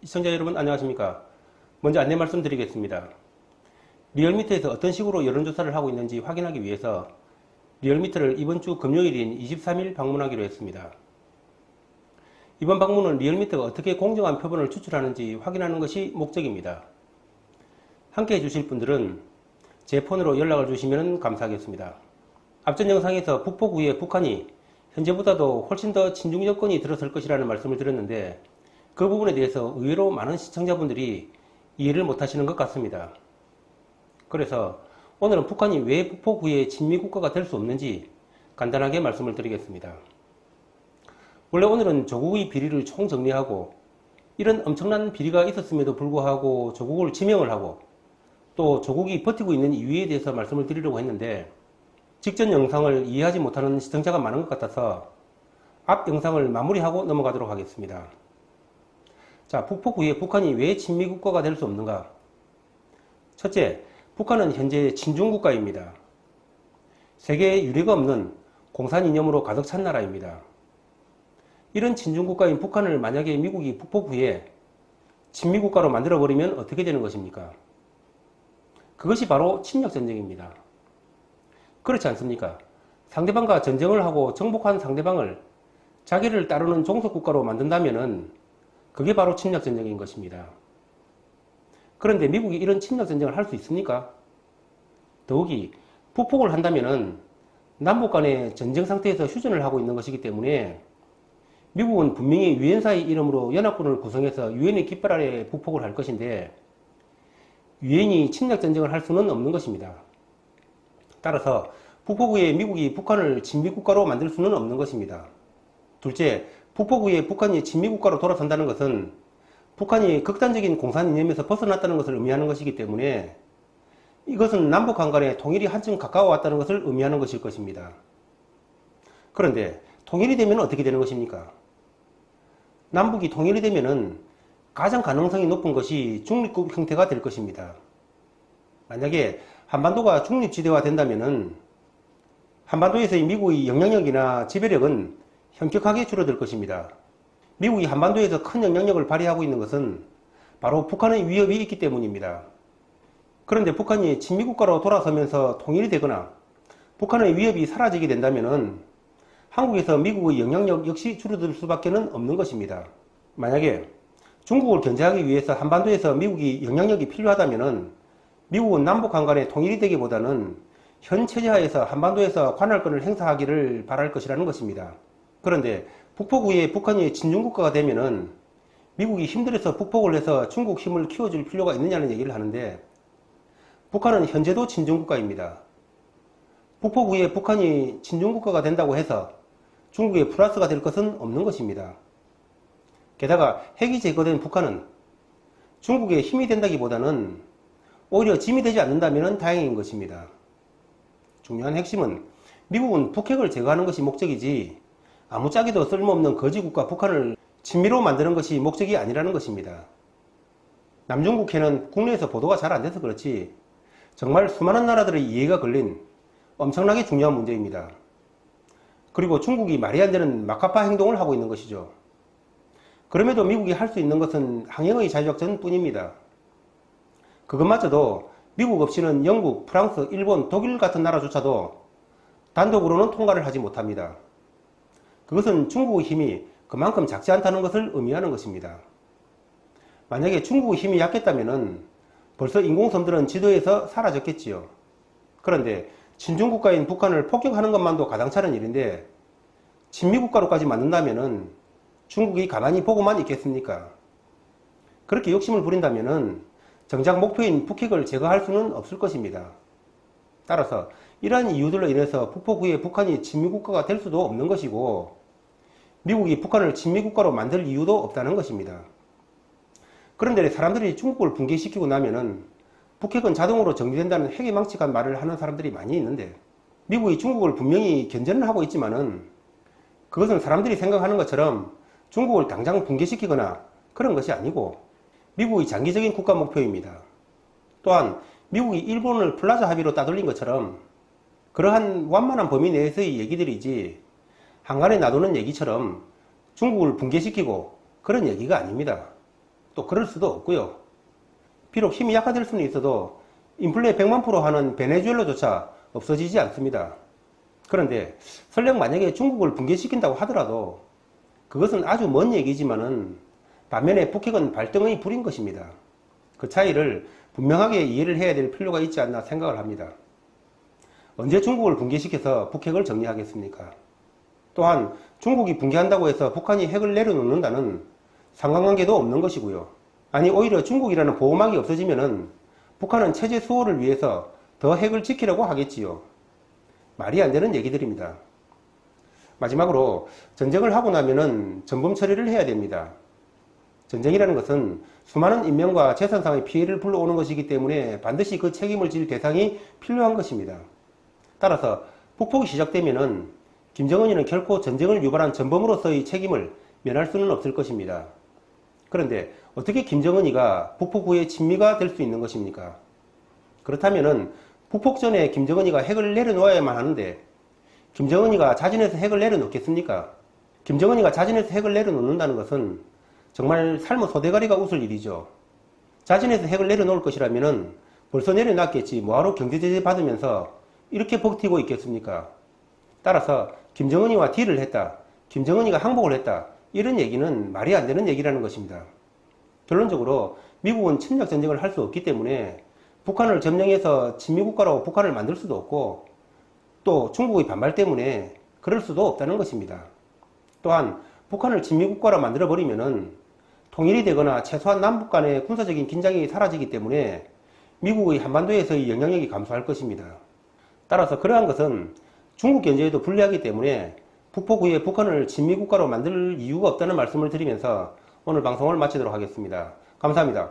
시청자 여러분 안녕하십니까. 먼저 안내 말씀드리겠습니다. 리얼미터에서 어떤 식으로 여론조사를 하고 있는지 확인하기 위해서 리얼미터를 이번 주 금요일인 23일 방문하기로 했습니다. 이번 방문은 리얼미터가 어떻게 공정한 표본을 추출하는지 확인하는 것이 목적입니다. 함께 해주실 분들은 제 폰으로 연락을 주시면 감사하겠습니다. 앞전 영상에서 북폭 후에 북한이 현재보다도 훨씬 더 친중 여건이 들어설 것이라는 말씀을 드렸는데 그 부분에 대해서 의외로 많은 시청자분들이 이해를 못하시는 것 같습니다. 그래서 오늘은 북한이 왜 북폭 후에 친미국가가 될 수 없는지 간단하게 말씀을 드리겠습니다. 원래 오늘은 조국의 비리를 총정리하고 이런 엄청난 비리가 있었음에도 불구하고 조국을 지명을 하고 또 조국이 버티고 있는 이유에 대해서 말씀을 드리려고 했는데 직전 영상을 이해하지 못하는 시청자가 많은 것 같아서 앞 영상을 마무리하고 넘어가도록 하겠습니다. 자, 북폭 후에 북한이 왜 친미국가가 될 수 없는가? 첫째, 북한은 현재 친중국가입니다. 세계에 유례가 없는 공산 이념으로 가득 찬 나라입니다. 이런 친중국가인 북한을 만약에 미국이 북폭 후에 친미국가로 만들어버리면 어떻게 되는 것입니까? 그것이 바로 침략전쟁입니다. 그렇지 않습니까? 상대방과 전쟁을 하고 정복한 상대방을 자기를 따르는 종속국가로 만든다면은 그게 바로 침략전쟁인 것입니다. 그런데 미국이 이런 침략전쟁을 할 수 있습니까? 더욱이 북폭을 한다면은 남북 간의 전쟁 상태에서 휴전을 하고 있는 것이기 때문에 미국은 분명히 유엔사의 이름으로 연합군을 구성해서 유엔의 깃발 아래 북폭을 할 것인데 유엔이 침략전쟁을 할 수는 없는 것입니다. 따라서 북폭 후에 미국이 북한을 친미국가로 만들 수는 없는 것입니다. 둘째, 북폭 후에 북한이 친미국가로 돌아선다는 것은 북한이 극단적인 공산 이념에서 벗어났다는 것을 의미하는 것이기 때문에 이것은 남북한 간의 통일이 한층 가까워왔다는 것을 의미하는 것일 것입니다. 그런데 통일이 되면 어떻게 되는 것입니까? 남북이 통일이 되면은 가장 가능성이 높은 것이 중립국 형태가 될 것입니다. 만약에 한반도가 중립지대화 된다면은 한반도에서의 미국의 영향력이나 지배력은 현격하게 줄어들 것입니다. 미국이 한반도에서 큰 영향력을 발휘하고 있는 것은 바로 북한의 위협이 있기 때문입니다. 그런데 북한이 친미국가로 돌아서면서 통일이 되거나 북한의 위협이 사라지게 된다면 한국에서 미국의 영향력 역시 줄어들 수밖에 없는 것입니다. 만약에 중국을 견제하기 위해서 한반도에서 미국이 영향력이 필요하다면 미국은 남북한 간의 통일이 되기보다는 현 체제하에서 한반도에서 관할권을 행사하기를 바랄 것이라는 것입니다. 그런데 북폭 후에 북한이 친중국가가 되면은 미국이 힘들어서 북폭을 해서 중국 힘을 키워줄 필요가 있느냐는 얘기를 하는데 북한은 현재도 친중국가입니다. 북폭 후에 북한이 친중국가가 된다고 해서 중국에 플러스가 될 것은 없는 것입니다. 게다가 핵이 제거된 북한은 중국에 힘이 된다기보다는 오히려 짐이 되지 않는다면 다행인 것입니다. 중요한 핵심은 미국은 북핵을 제거하는 것이 목적이지 아무짝에도 쓸모없는 거지국가 북한을 친미로 만드는 것이 목적이 아니라는 것입니다. 남중국해는 국내에서 보도가 잘 안 돼서 그렇지 정말 수많은 나라들의 이해가 걸린 엄청나게 중요한 문제입니다. 그리고 중국이 말이 안 되는 막가파 행동을 하고 있는 것이죠. 그럼에도 미국이 할 수 있는 것은 항행의 자유작전 뿐입니다. 그것마저도 미국 없이는 영국, 프랑스, 일본, 독일 같은 나라조차도 단독으로는 통과를 하지 못합니다. 그것은 중국의 힘이 그만큼 작지 않다는 것을 의미하는 것입니다. 만약에 중국의 힘이 약했다면 벌써 인공섬들은 지도에서 사라졌겠지요. 그런데 친중국가인 북한을 폭격하는 것만도 가당찮은 일인데 친미국가로까지 만든다면 중국이 가만히 보고만 있겠습니까? 그렇게 욕심을 부린다면 정작 목표인 북핵을 제거할 수는 없을 것입니다. 따라서 이러한 이유들로 인해서 북폭 후에 북한이 친미국가가 될 수도 없는 것이고 미국이 북한을 친미국가로 만들 이유도 없다는 것입니다. 그런데 사람들이 중국을 붕괴시키고 나면은 북핵은 자동으로 정지된다는 핵의 망측한 말을 하는 사람들이 많이 있는데 미국이 중국을 분명히 견제는 하고 있지만은 그것은 사람들이 생각하는 것처럼 중국을 당장 붕괴시키거나 그런 것이 아니고 미국의 장기적인 국가 목표입니다. 또한 미국이 일본을 플라자 합의로 따돌린 것처럼 그러한 완만한 범위 내에서의 얘기들이지 한간에 놔두는 얘기처럼 중국을 붕괴시키고 그런 얘기가 아닙니다. 또 그럴 수도 없고요. 비록 힘이 약화될 수는 있어도 인플레 100만 프로 하는 베네수엘라조차 없어지지 않습니다. 그런데 설령 만약에 중국을 붕괴시킨다고 하더라도 그것은 아주 먼 얘기지만은 반면에 북핵은 발등의 불인 것입니다. 그 차이를 분명하게 이해를 해야 될 필요가 있지 않나 생각을 합니다. 언제 중국을 붕괴시켜서 북핵을 정리하겠습니까? 또한 중국이 붕괴한다고 해서 북한이 핵을 내려놓는다는 상관관계도 없는 것이고요. 아니 오히려 중국이라는 보호막이 없어지면은 북한은 체제 수호를 위해서 더 핵을 지키려고 하겠지요. 말이 안 되는 얘기들입니다. 마지막으로 전쟁을 하고 나면은 전범 처리를 해야 됩니다. 전쟁이라는 것은 수많은 인명과 재산상의 피해를 불러오는 것이기 때문에 반드시 그 책임을 질 대상이 필요한 것입니다. 따라서 북폭이 시작되면은 김정은이는 결코 전쟁을 유발한 전범으로서의 책임을 면할 수는 없을 것입니다. 그런데 어떻게 김정은이가 북폭 후에 친미가 될 수 있는 것입니까? 그렇다면은 북폭 전에 김정은이가 핵을 내려놓아야만 하는데 김정은이가 자진해서 핵을 내려놓겠습니까? 김정은이가 자진해서 핵을 내려놓는다는 것은 정말 삶의 소대가리가 웃을 일이죠. 자진해서 핵을 내려놓을 것이라면은 벌써 내려놨겠지 뭐하러 경제제재 받으면서 이렇게 버티고 있겠습니까? 따라서 김정은이와 딜을 했다, 김정은이가 항복을 했다, 이런 얘기는 말이 안 되는 얘기라는 것입니다. 결론적으로 미국은 침략전쟁을 할 수 없기 때문에 북한을 점령해서 친미국가라고 북한을 만들 수도 없고 또 중국의 반발 때문에 그럴 수도 없다는 것입니다. 또한 북한을 친미국가로 만들어버리면은 통일이 되거나 최소한 남북 간의 군사적인 긴장이 사라지기 때문에 미국의 한반도에서의 영향력이 감소할 것입니다. 따라서 그러한 것은 중국 견제에도 불리하기 때문에 북폭 후에 북한을 친미국가로 만들 이유가 없다는 말씀을 드리면서 오늘 방송을 마치도록 하겠습니다. 감사합니다.